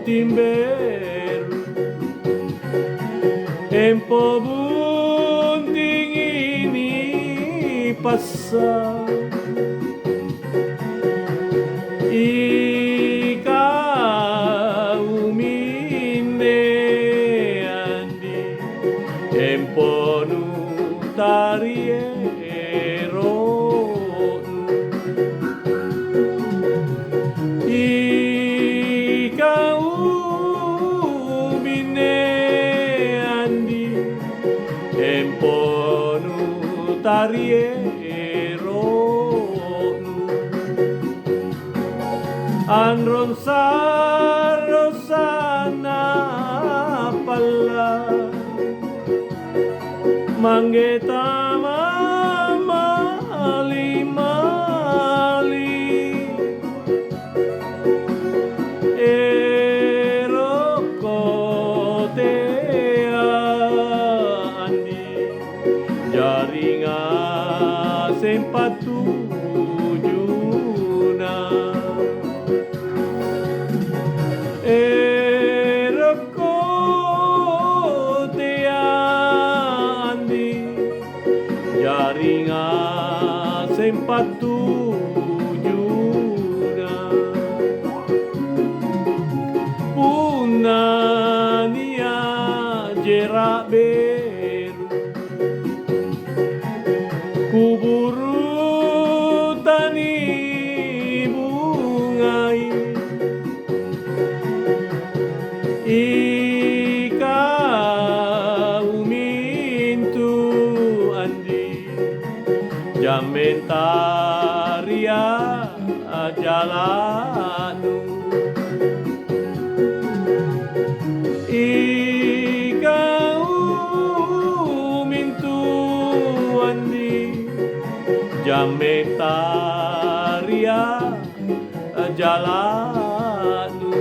timberu empo bunting ini passa ika uminde andi empo nu tariero ika uminde andi empo nu tariero Andron sarosana palla manggeta mali mali erokote andi jaringa sempatu jaringa sempatu juna punania jerak beru kuburu tani bungai ika umintu andi Jamentaria jalanu ika umintu andi Jamentaria jalanu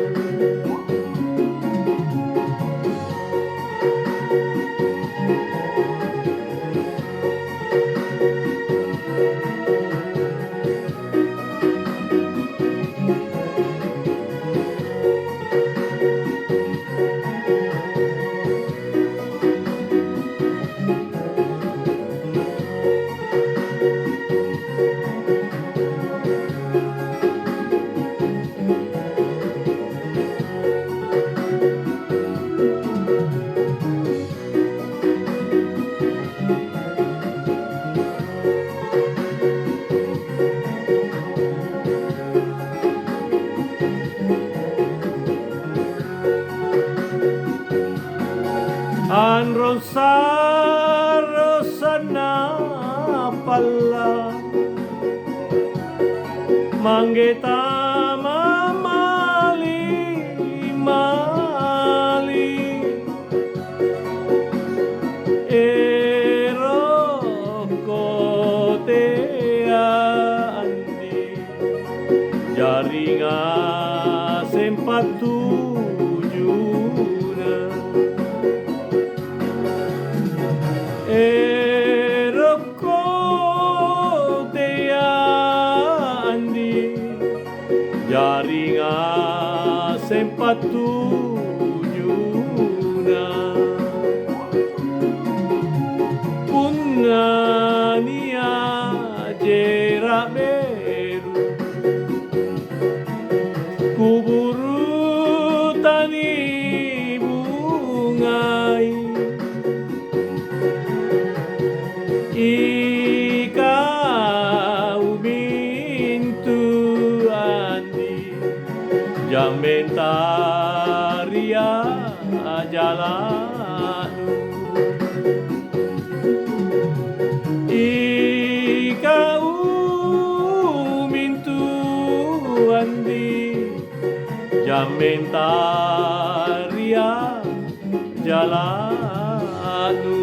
Andron sarosana palla manggeta mali mali erokote andi jaringa sempatu jaringa sempatu juna punania jerak beru kuburu tani bungai ika umintu Jamentaria jalanu ika umintu andi Jamentaria jalanu